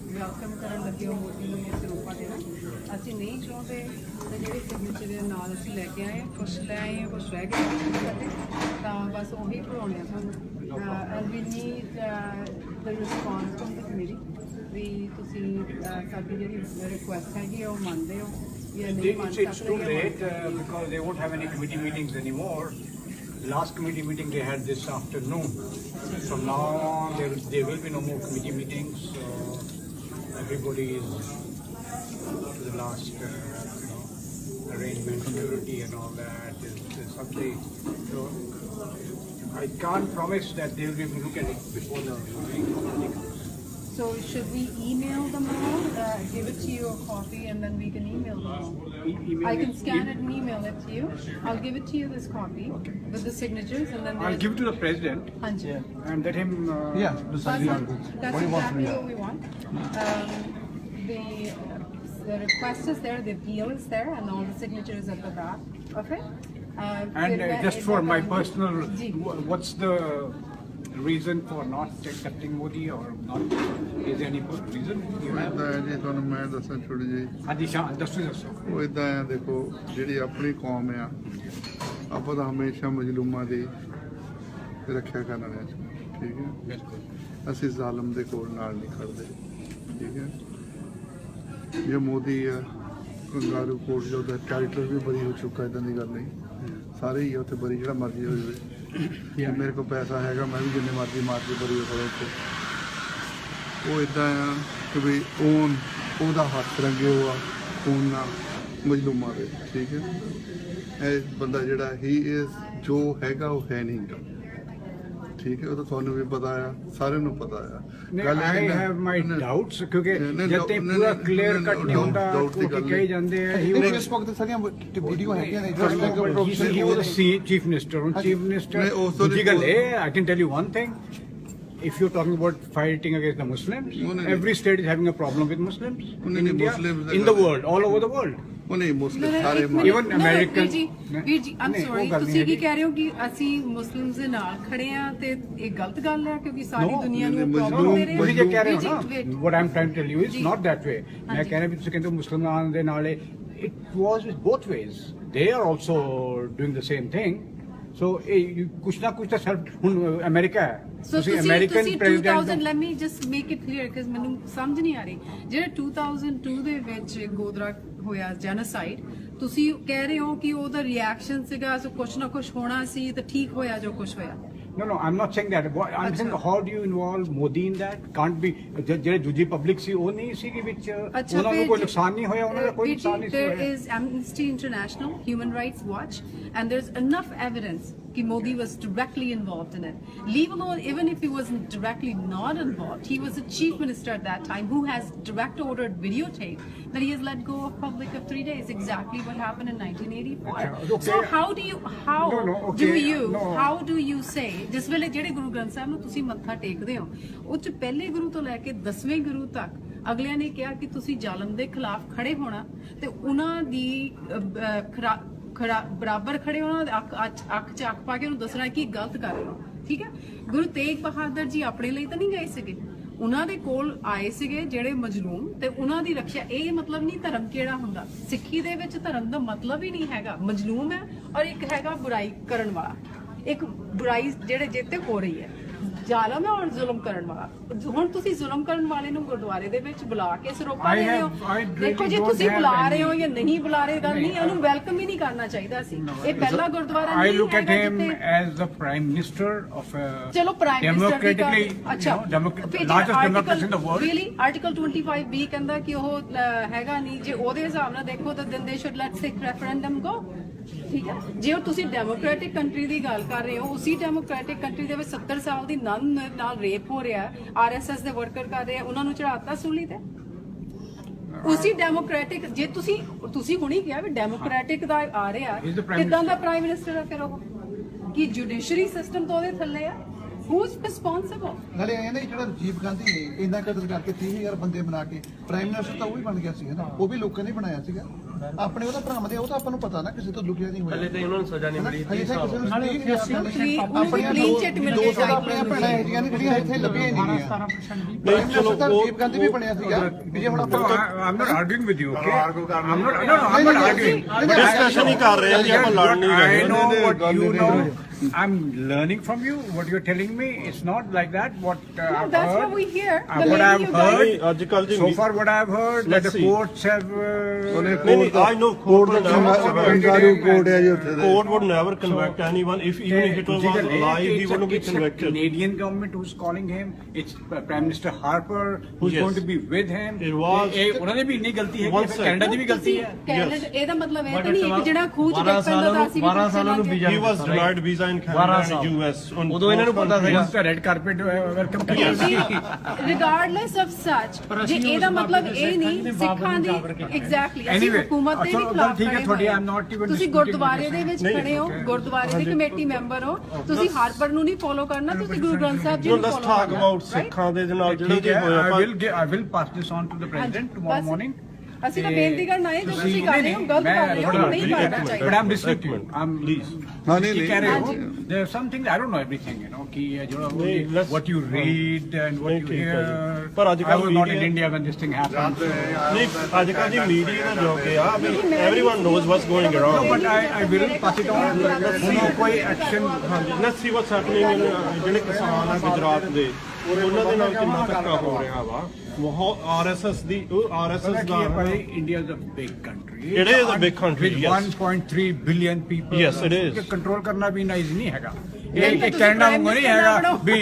Welcome ਕਰਨ ਲੱਗੇ ਹੋ ਮੋਦੀ ਨੂੰ ਇਸ ਰੂਪਾਂ ਦੇ ਨਾਲ ਅਸੀਂ ਨਹੀਂ ਚਾਹੁੰਦੇ ਤੇ ਜਿਹੜੇ ਸਿਗਨੇਚਰ ਦੇ ਨਾਲ ਅਸੀਂ ਲੈ ਕੇ ਆਏ ਕੁਛ ਲੈ ਆਏ ਕੁਛ ਰਹਿ ਗਿਆ ਸਾਡੇ ਤਾਂ ਬਸ ਉਹੀ ਪੜਾਉਣੇ ਆ ਸਾਨੂੰ and we need the response from the committee ਵੀ ਤੁਸੀਂ ਸਾਡੀ ਜਿਹੜੀ ਰਿਕੁਐਸਟ ਹੈਗੀ ਉਹ ਮੰਨਦੇ ਹੋ ਜਾਂ ਨਹੀਂ ਮੰਨਦੇ It's too late because they won't have any committee meetings anymore. The last committee meeting they had this afternoon. From now on, there will be no more committee meetings. Everybody is to the last arrangement, security and all that is something. So I can't promise that they will be able to look at it before the meeting. So should we email them all, give it to you a copy and then we can email them all? I can scan it and email it to you. I'll give it to you this copy with the signatures and then I'll give it to the president and let him decide on it. That's exactly what we want. The request is there, the appeal is there and all the signatures at the back. Okay? And just for my personal, what's the reason for not accepting Modi or not? Is there any good reason? ਜੀ ਤੁਹਾਨੂੰ ਮੈਂ ਦੱਸਾਂ ਛੋਟੀ ਜੀ ਦੱਸੋ ਉਹ ਇਦਾਂ ਆ ਦੇਖੋ ਜਿਹੜੀ ਆਪਣੀ ਕੌਮ ਆ ਆਪਾਂ ਤਾਂ ਹਮੇਸ਼ਾ ਮਜ਼ਲੂਮਾਂ ਦੀ ਰੱਖਿਆ ਕਰਨ ਵਾਲੇ ਹਾਂ ਠੀਕ ਹੈ ਬਿਲਕੁਲ ਅਸੀਂ ਜ਼ਾਲਮ ਦੇ ਕੋਲ ਨਾਲ ਨਹੀਂ ਖੜਦੇ ਠੀਕ ਹੈ ਜੇ ਮੋਦੀ ਆ ਕੰਗਾਰੂ ਕੋਟ ਜੋ ਦਾ ਕੈਰੈਕਟਰ ਵੀ ਬਰੀ ਹੋ ਚੁੱਕਾ ਇਦਾਂ ਦੀ ਗੱਲ ਨਹੀਂ ਸਾਰੇ ਹੀ ਉੱਥੇ ਬਰੀ ਜਿਹੜਾ ਮਰਜ਼ੀ ਹੋ ਜਾਵੇ ਮੇਰੇ ਕੋਲ ਪੈਸਾ ਹੈਗਾ ਮੈਂ ਵੀ ਜਿੰਨੇ ਮਰਜ਼ੀ ਮਾਰ ਕੇ ਬਰੀ ਹੋ ਸਕਦਾ ਉੱਥੇ ਉਹ ਇਦਾਂ ਆ ਕਿ ਵੀ ਉਹਦਾ ਹੱਥ ਰੰਗੇ ਹੋਆ ਖੂਨ ਨਾਲ ਮਜ਼ਲੂਮਾਂ ਦੇ ਠੀਕ ਹੈ ਇਹ ਬੰਦਾ ਜਿਹੜਾ ਹੀ ਇਜ਼ ਜੋ ਹੈਗਾ ਉਹ ਹੈ ਨਹੀਂ ਗਾ ਠੀਕ ਹੈ ਉਹ ਤਾਂ ਤੁਹਾਨੂੰ ਵੀ ਪਤਾ ਆ ਸਾਰਿਆਂ ਨੂੰ ਪਤਾ ਆ ਗੱਲ I have my doubts ਕਿਉਂਕਿ ਜਦ ਤੱਕ ਪੂਰਾ ਕਲੀਅਰ ਕੱਟ ਨਹੀਂ ਹੁੰਦਾ ਉਹ ਕਹੀ ਜਾਂਦੇ ਆ ਇਸ ਵਕਤ ਸਾਰੀਆਂ ਵੀਡੀਓ ਹੈਗੀਆਂ ਨੇ he was the chief minister on chief minister ਦੂਜੀ ਗੱਲ ਹੈ I can tell you one thing if you're talking about fighting against the Muslims every state is having a problem with Muslims in India in the world all over the world ਉਹ ਨਹੀਂ ਮੁਸਲਿਮ ਸਾਰੇ even American ਵੀਰ ਜੀ I'm sorry ਤੁਸੀਂ ਕੀ ਕਹਿ ਰਹੇ ਹੋ ਕਿ ਅਸੀਂ ਮੁਸਲਿਮਸ ਦੇ ਨਾਲ ਖੜੇ ਆ ਤੇ ਇਹ ਗਲਤ ਗੱਲ ਹੈ ਕਿਉਂਕਿ ਸਾਰੀ ਦੁਨੀਆ ਨੂੰ ਪ੍ਰੋਬਲਮ ਦੇ ਰਹੇ ਤੁਸੀਂ ਜੇ ਕਹਿ ਰਹੇ ਹੋ ਨਾ what I'm trying to tell you is not that way ਮੈਂ ਕਹਿ ਰਿਹਾ ਵੀ ਤੁਸੀਂ ਕਹਿੰਦੇ ਮੁਸਲਮਾਨਾਂ ਦੇ ਨਾਲ it was both ways they are also doing the same thing so ਕੁਛ ਨਾ ਕੁਛ ਤਾਂ ਹੁਣ ਅਮਰੀਕਾ ਹੈ ਤੁਸੀਂ American president let me just make it clear because ਮੈਨੂੰ ਸਮਝ ਨਹੀਂ ਆ ਰਹੀ ਜਿਹੜਾ 2002 ਦੇ ਵਿੱਚ ਗੋਦਰਾ ਹੋਇਆ ਜੈਨੋਸਾਈਡ ਤੁਸੀਂ ਕਹਿ ਰਹੇ ਹੋ ਕਿ ਉਹਦਾ ਰਿਐਕਸ਼ਨ ਸੀਗਾ ਸੋ ਕੁਛ ਨਾ ਕੁਛ ਹੋਣਾ ਸੀ ਤੇ ਠੀਕ ਹੋਇਆ ਜੋ ਕੁਛ ਹੋਇਆ No, I'm not saying that. I'm saying how do you involve Modi in that? Can't be ਜਿਹੜੇ ਦੂਜੀ ਪਬਲਿਕ ਸੀ ਉਹ ਨਹੀਂ ਸੀ ਕਿ ਵਿੱਚ ਉਹਨਾਂ ਨੂੰ ਕੋਈ ਨੁਕਸਾਨ ਨਹੀਂ ਹੋਇਆ ਉਹਨਾਂ ਦਾ ਕੋਈ ਨੁਕਸਾਨ ਨਹੀਂ ਹੋਇਆ There is Amnesty International, Human Rights Watch and there's enough evidence कि Modi was directly involved in it. Leave alone, even if he wasn't directly not involved, he was a chief minister at that time who has direct ordered videotape that he has let go of public of 3 days. Exactly what happened in 1984. So how do you say ਜਿਸ ਵੇਲੇ ਜਿਹੜੇ ਗੁਰੂ ਗ੍ਰੰਥ ਸਾਹਿਬ ਨੂੰ ਤੁਸੀਂ ਮੱਥਾ ਟੇਕਦੇ ਹੋ ਉਹ ਚ ਪਹਿਲੇ ਗੁਰੂ ਤੋਂ ਲੈ ਕੇ 10ਵੇਂ ਗੁਰੂ ਤੱਕ ਅਗਲਿਆਂ ਨੇ ਕਿਹਾ ਕਿ ਤੁਸੀਂ ਜ਼ਾਲਮ ਦੇ ਖਿਲਾਫ ਖੜੇ ਹੋਣਾ ਤੇ ਉਹਨਾਂ ਦੀ ਬਰਾਬਰ ਖੜੇ ਹੋਣਾ ਅੱਖ ਚ ਅੱਖ ਪਾ ਕੇ ਉਹਨੂੰ ਦੱਸਣਾ ਕਿ ਗਲਤ ਕਰ ਰਹੇ ਹੋ ਠੀਕ ਹੈ ਗੁਰੂ ਤੇਗ ਬਹਾਦਰ ਜੀ ਆਪਣੇ ਲਈ ਤਾਂ ਨਹੀਂ ਗਏ ਸੀਗੇ ਉਹਨਾਂ ਦੇ ਕੋਲ ਆਏ ਸੀਗੇ ਜਿਹੜੇ ਮਜਲੂਮ ਤੇ ਉਹਨਾਂ ਦੀ ਰੱਖਿਆ ਇਹ ਮਤਲਬ ਨਹੀਂ ਧਰਮ ਕਿਹੜਾ ਹੁੰਦਾ ਸਿੱਖੀ ਦੇ ਵਿੱਚ ਧਰਮ ਦਾ ਮਤਲਬ ਹੀ ਨਹੀਂ ਹੈਗਾ ਮਜਲੂਮ ਹੈ ਔਰ ਇੱਕ ਹੈਗਾ ਬੁਰਾਈ ਕਰਨ ਵਾਲਾ ਇੱਕ ਬੁਰਾਈ ਜਿਹੜੇ ਜਿੱਤੇ ਹੋ ਰਹੀ ਹੈ ਜ਼ਾਲਮ ਹੈ ਔਰ ਜ਼ੁਲਮ ਕਰਨ ਵਾਲਾ ਹੁਣ ਤੁਸੀਂ ਜ਼ੁਲਮ ਕਰਨ ਵਾਲੇ ਨੂੰ ਗੁਰਦੁਆਰੇ ਦੇ ਵਿੱਚ ਬੁਲਾ ਕੇ ਸਰੋਪਾ ਦੇ ਰਹੇ ਹੋ ਦੇਖੋ ਜੇ ਤੁਸੀਂ ਬੁਲਾ ਰਹੇ ਹੋ ਜਾਂ ਨਹੀਂ ਬੁਲਾ ਰਹੇ ਗੱਲ ਨਹੀਂ ਉਹਨੂੰ ਵੈਲਕਮ ਹੀ ਨਹੀਂ ਕਰਨਾ ਚਾਹੀਦਾ ਸੀ ਇਹ ਪਹਿਲਾ ਗੁਰਦੁਆਰਾ ਨਹੀਂ ਹੈ I look at him as the prime minister of a ਚਲੋ prime democratically largest democracy in the world really article 25B ਕਹਿੰਦਾ ਕਿ ਉਹ ਹੈਗਾ ਨਹੀਂ ਜੇ ਉਹਦੇ ਹਿਸਾਬ ਨਾਲ ਦੇਖੋ ਤਾਂ then they should let Sikh referendum go ਠੀਕ ਹੈ ਜੇ ਤੁਸੀਂ ਡੈਮੋਕ੍ਰੈਟਿਕ ਕੰਟਰੀ ਦੀ ਗੱਲ ਕਰ ਰਹੇ ਹੋ ਉਸੇ ਡੈਮੋਕ੍ਰੈਟਿਕ ਕੰਟਰੀ ਦੇ ਵਿੱਚ 70 ਸਾਲ ਦੀ ਨਨ ਨਾਲ ਰੇਪ ਹੋ ਰਿਹਾ RSS ਦੇ ਵਰਕਰ ਕਰ ਰਹੇ ਉਹਨਾਂ ਨੂੰ ਚੜਾਤਾ ਸੂਲੀ ਤੇ ਉਸੇ ਡੈਮੋਕ੍ਰੈਟਿਕ ਜੇ ਤੁਸੀਂ ਹੁਣੀ ਕਿਹਾ ਵੀ ਡੈਮੋਕ੍ਰੈਟਿਕ ਦਾ ਆ ਰਿਹਾ ਕਿਦਾਂ ਦਾ ਪ੍ਰਾਈਮ ਮਿਨਿਸਟਰ ਆ ਫਿਰ ਉਹ ਕਿ ਜੁਡੀਸ਼ਰੀ ਸਿਸਟਮ ਤੋਂ ਉਹਦੇ ਥੱਲੇ ਆ who's responsible ਨਾਲੇ ਇਹਨੇ ਜਿਹੜਾ ਰਾਜੀਵ ਗਾਂਧੀ ਨੇ ਇੰਨਾ ਕਦਰ ਕਰਕੇ 30,000 ਬੰਦੇ ਬਣਾ ਕੇ ਪ੍ਰਾਈਮ ਮਿਨਿਸਟਰ ਤਾਂ ਉਹ ਹੀ ਬਣ ਗਿਆ ਸੀ ਨਾ ਉਹ ਵੀ ਲੋਕਾਂ ਨੇ ਬਣਾਇਆ ਸੀਗਾ ਆਪਣੇ ਉਹਦਾ ਭਰਾ ਦੇ ਉਹ ਤਾਂ ਆਪਾਂ ਨੂੰ ਪਤਾ ਨਾ ਕਿਸੇ ਤੋਂ ਲੁਕਿਆ ਨਹੀਂ ਹੋਇਆ ਹਲੇ ਤੇ ਉਹਨਾਂ ਨੂੰ ਸਜ਼ਾ ਨਹੀਂ ਮਿਲੀ ਹਜੇ ਤਾਂ ਕਿਸੇ ਨੂੰ ਉਹਨੂੰ ਵੀ ਆਪਣੀਆਂ clean chit ਮਿਲ ਦੋ ਗਿਆ ਤਾਂ ਆਪਣੀਆਂ ਭੈਣਾਂ ਇਹ ਜੀਆਂ ਨੇ ਜਿਹੜੀਆਂ ਇੱਥੇ ਲੱਭੀਆਂ ਹੀ ਨਹੀਂ ਗਈਆਂ ਨਹੀਂ ਚਲੋ ਰਾਜੀਵ ਗਾਂਧੀ ਵੀ ਬਣਿਆ ਸੀਗਾ ਵੀ ਜੇ ਹੁਣ ਆਪਾਂ I'm not arguing with you, okay? I'm not arguing. Discussion ਹੀ ਕਰ ਰਹੇ ਆ ਜੀ ਆਪਾਂ ਲੜ ਨਹੀਂ ਰਹੇ I know what you know. I'm learning from you. What you're telling me, it's not like that. What No, I've that's heard. what we hear. The What lady I've you guys- heard. ਅੱਜ ਕੱਲ ਜੀ So far, what I've heard, that Let's the see. courts have. ਨਹੀਂ ਆਈ ਨੋ court ਦਾ Kangaroo court ਹੈ ਜੀ ਉੱਥੇ ਦੇ Court would never convict anyone if even if it was alive, he wouldn't be It's a convicted. Canadian government who's calling him. It's Prime Minister Harper who's Yes. going to be with him. It was- ਉਹਨਾਂ ਦੀ ਵੀ ਇੰਨੀ ਗਲਤੀ ਹੈ One ਕਿ second. Canada ਦੀ ਵੀ ਗਲਤੀ ਹੈ. Canada ਇਹਦਾ ਮਤਲਬ ਇਹ ਤਾਂ ਨਹੀਂ ਕਿ ਜਿਹੜਾ ਖੂਹ ਚ ਡਿੱਗ ਪੈਂਦਾ ਤਾਂ ਅਸੀਂ ਵੀ 12 ਸਾਲਾਂ ਨੂੰ visa He was denied visa in Canada and US. on ਉਦੋਂ ਇਹਨਾਂ ਨੂੰ ਪਤਾ ਸੀਗਾ Once the red carpet welcome regardless of ਸੱਚ ਜੇ ਇਹਦਾ ਮਤਲਬ ਇਹ ਨਹੀਂ ਸਿੱਖਾਂ ਦੀ ਐਗਜ਼ੈਕਟਲੀ ਅਸੀਂ Anyway, ਹਕੂਮਤ ਦੇ ਵੀ ਚਲੋ, ਖਿਲਾਫ ਠੀਕ ਹੈ, ਖੜੇ ਤੁਹਾਡੀ ਹੋਏ ਹਾਂ। I'm not even ਤੁਸੀਂ disputing ਗੁਰਦੁਆਰੇ ਦੇ with ਵਿੱਚ ਨਹੀਂ, ਖੜੇ ਹੋ ਗੁਰਦੁਆਰੇ ਦੇ ਕਮੇਟੀ ਮੈਂਬਰ ਹੋ ਤੁਸੀਂ ਹਾਰਪਰ ਨੂੰ ਨਹੀਂ ਫੋਲੋ ਕਰਨਾ ਤੁਸੀਂ ਗੁਰੂ ਗ੍ਰੰਥ ਸਾਹਿਬ ਜੀ No, ਨੂੰ let's ਫੋਲੋ talk ਕਰਨਾ about ਸਿੱਖਾਂ ਦੇ ਨਾਲ ਜਿਹੜਾ ਠੀਕ ਕੀ ਹੈ, ਹੋਇਆ I will pass this on to the president tomorrow morning. ਅਸੀਂ ਤਾਂ ਬੇਨਤੀ ਕਰਨਾ ਹੈ ਜੋ ਤੁਸੀਂ ਕਰ ਰਹੇ ਹੋ ਗਲਤ ਕਰ ਰਹੇ ਹੋ ਨਹੀਂ ਕਰਨਾ But ਚਾਹੀਦਾ I'm listening to you. I'm Please. ਹਾਂ ਨਹੀਂ ਕੀ ਕਹਿ ਰਹੇ ਹੋ? ਨਹੀਂ There are some things I don't know everything, you know. कि जो नहीं, let's- what you read and what नहीं, you ठीक है hear. जी। पर आज I कल was not in media- India when this thing happened. ਨਹੀਂ ਅੱਜ ਕੱਲ੍ਹ ਜੀ ਮੀਡੀਆ ਦਾ ਜੋਗ ਹੈ ਆ ਵੀ everyone knows what's going No, around. but I will pass it on. ਹੁਣ ਕੋਈ action. ਹਾਂਜੀ let's see what's happening in ਜਿਹੜੇ ਕਿਸਾਨ ਆ ਗੁਜਰਾਤ ਦੇ ਉਹਨਾਂ ਦੇ ਨਾਲ ਕਿੰਨਾ ਧੱਕਾ ਹੋ ਰਿਹਾ ਵਾ ਬਹੁਤ ਆਰਐਸਐਸ ਦੀ ਉਹ ਆਰਐਸਐਸ पता ਦਾ कि भाई India is a big country. It is a big country, With yes. 1.3 billion people. Yes, it is. Control करना भी ना easy नहीं हैगा. नहीं, तो एक तुसी कनाडा prime में नहीं minister हैगा ना भी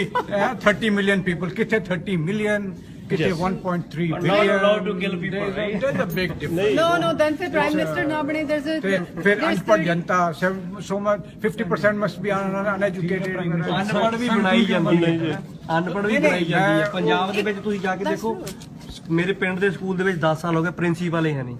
30 million people. कितने 30 million? कितने Yes. 1.3 not billion? allowed to kill people, right? There's a big difference. no then फिर प्राइम मिनिस्टर ना बने there's a फिर अनपढ़ जनता so much 50% must be uneducated. ਅਨਪੜ੍ਹ ਵੀ ਬਣਾਈ ਜਾਂਦੀ ਹੈ ਅਨਪੜ੍ਹ ਵੀ ਬਣਾਈ ਜਾਂਦੀ ਹੈ ਪੰਜਾਬ ਦੇ ਵਿੱਚ ਤੁਸੀਂ ਜਾ ਕੇ ਦੇਖੋ ਮੇਰੇ ਪਿੰਡ ਦੇ ਸਕੂਲ ਦੇ ਵਿੱਚ 10 ਸਾਲ ਹੋ ਗਏ ਪ੍ਰਿੰਸੀਪਲ ਹੀ ਹੈ ਨਹੀਂ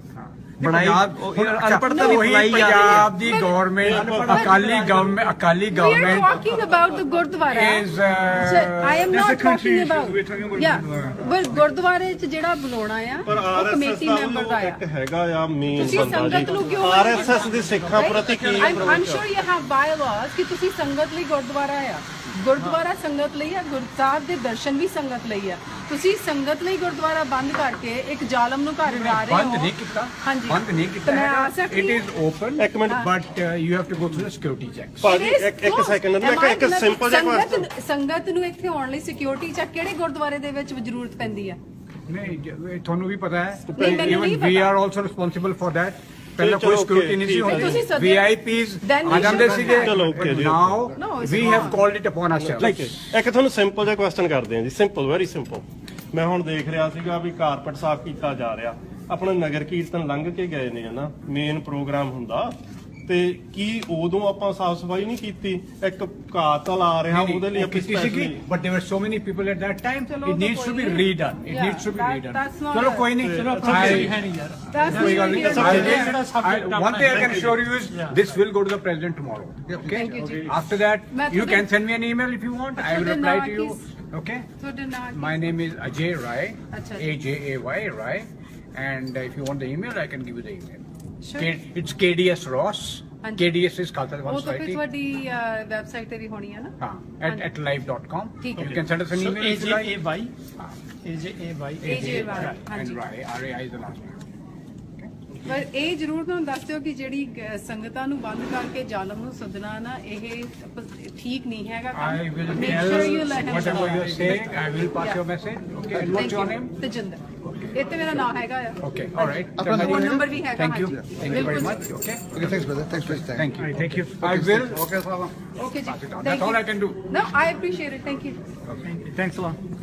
ਬਣਾਈ ਅਨਪੜ੍ਹਤਾ ਵੀ वही ਬਣਾਈ ਜਾ ਰਹੀ ਹੈ पंजाब दी government Akali we are government talking about the gurdwara is I am this not the country talking about we're talking about yeah but ਗੁਰਦੁਆਰੇ ਚ ਜਿਹੜਾ ਬੁਲਾਉਣਾ ਆ ਪਰ ਉਹ ਆਰਐਸਐਸ ਕਮੇਟੀ ਦਾ ਮੈਂਬਰ ਦਾ ਇੱਕ ਆ ਹੈਗਾ ਆ ਮੇਨ ਤੁਸੀਂ ਬੰਦਾ ਸੰਗਤ ਨੂੰ ਜੀ ਕਿਉਂ ਆਰਐਸਐਸ ਦੇ ਸਿੱਖਾਂ ਪ੍ਰਤੀ ਕੀ I'm sure you have bylaws ਕਿ ਤੁਸੀਂ ਸੰਗਤ ਲਈ ਗੁਰਦੁਆਰਾ ਆ ਗੁਰਦੁਆਰਾ ਸੰਗਤ ਲਈ ਆ ਗੁਰਸਾਹਿਬ ਦੇ ਦਰਸ਼ਨ ਵੀ ਸੰਗਤ ਲਈ ਆ ਤੁਸੀਂ ਸੰਗਤ ਲਈ ਗੁਰਦੁਆਰਾ ਬੰਦ ਕਰਕੇ ਇੱਕ ਜ਼ਾਲਮ ਨੂੰ ਘਰ ਉਡਾ ਰਹੇ ਹੋ बंद नहीं किया ਹਾਂਜੀ बंद नहीं ਤਾਂ किया ਮੈਂ ਆ ਸਕਦੀ it is open ਇੱਕ minute but you have to go through the security checks. ਭਾਜੀ ਇੱਕ ਸੈਕਿੰਡ ਨਾ ਇੱਕ ਸਿੰਪਲ ਜਿਹਾ question ਸੰਗਤ ਨੂੰ ਇੱਥੇ ਆਉਣ ਲਈ ਸਿਕਿਉਰਿਟੀ ਚੈੱਕ ਕਿਹੜੇ ਗੁਰਦੁਆਰੇ ਦੇ ਵਿੱਚ ਜ਼ਰੂਰਤ ਪੈਂਦੀ ਆ नहीं ਤੁਹਾਨੂੰ भी पता है नहीं, मैंने even नहीं we पता। are also responsible for that ਪਹਿਲਾਂ चलो, ਕੋਈ ਸਿਕਿਉਰਿਟੀ okay, ਨਹੀਂ ਸੀ ठीक है। ਹੁੰਦੀ ਤੁਸੀਂ ਸੱਦੇ- VIPs Then we ਆ ਜਾਂਦੇ should ਸੀਗੇ चलो, okay ji, now No, it's we not. have called it upon ourselves. ਇੱਕ ਤੁਹਾਨੂੰ ਸਿੰਪਲ ਜਿਹਾ ਕੁਐਸਚਨ ਕਰਦੇ ਹਾਂ ਜੀ ਸਿੰਪਲ ਵੈਰੀ ਸਿੰਪਲ ਮੈਂ ਹੁਣ ਦੇਖ ਰਿਹਾ ਸੀਗਾ ਵੀ ਕਾਰਪਟ ਸਾਫ਼ ਕੀਤਾ ਜਾ ਰਿਹਾ ਆਪਣਾ ਨਗਰ ਕੀਰਤਨ ਲੰਘ ਕੇ ਗਏ ਨੇ ਹਨਾ ਮੇਨ ਪ੍ਰੋਗਰਾਮ ਹੁੰਦਾ ਤੇ ਕੀ ਉਦੋਂ ਆਪਾਂ ਸਾਫ਼ ਸਫਾਈ ਨਹੀਂ ਕੀਤੀ ਇੱਕ ਕਾਤਲ ਆ ਰਿਹਾ ਉਹਦੇ ਲਈ ਆਪਾਂ specially but there were so many people at that time ਚਲੋ it needs to be redone it Yeah, needs to be that- redone that's not ਚਲੋ a- ਕੋਈ ਨਹੀਂ That's ਕੋਈ ਗੱਲ not ਨਹੀਂ one thing I can assure you is this will go to the president tomorrow okay Thank you, ji. after that मैं you ਤੁਹਾਡੇ- can send me an email if you want I will ਤੁਹਾਡੇ reply ਨਾਂ to you Ki- okay ਤੁਹਾਡਾ ਨਾਮ my name is Ajay Rai ਅੱਛਾ ਜੀ। AJAY Rai and if you want the email I can give you the email Sure. it's KDS Ross ਹਾਂਜੀ। KDS is Khalsa ਉਹ ਤਾਂ ਫਿਰ Society ਤੁਹਾਡੀ website ਤੇ ਵੀ ਹੋਣੀ ਹੈ ਨਾ at live.com ਠੀਕ ਹੈ। you can send us an email if you like AJY and ਹਾਂਜੀ Rai RAI is the last name ਪਰ ਇਹ ਜ਼ਰੂਰ ਤੁਹਾਨੂੰ ਦੱਸ ਦਿਓ ਕਿ ਜਿਹੜੀ ਸੰਗਤਾਂ ਨੂੰ ਬੰਦ ਕਰਕੇ ਜ਼ਾਲਮ ਨੂੰ ਸੱਦਣਾ ਨਾ ਇਹ ਠੀਕ ਨਹੀਂ ਹੈਗਾ I will Make tell sure you let him whatever know. you're saying. I will pass Yeah. your message. Okay. And what's your name? Tajinder ਇਹ ਤੇ ਮੇਰਾ ਨਾਮ ਹੈਗਾ ਆ Okay. All right. ਆਪਣਾ ਫੋਨ ਨੰਬਰ ਵੀ ਹੈਗਾ Thank you. ਹਾਂਜੀ। Thank you very ਬਿਲਕੁਲ। much. Okay. Okay, thanks brother, thanks brother. Thank you. Thank you. I will. Okay, salam. Okay, ji. Pass it on. Thank That's all you. I can do. No, I appreciate it. Thank you. Thanks a lot.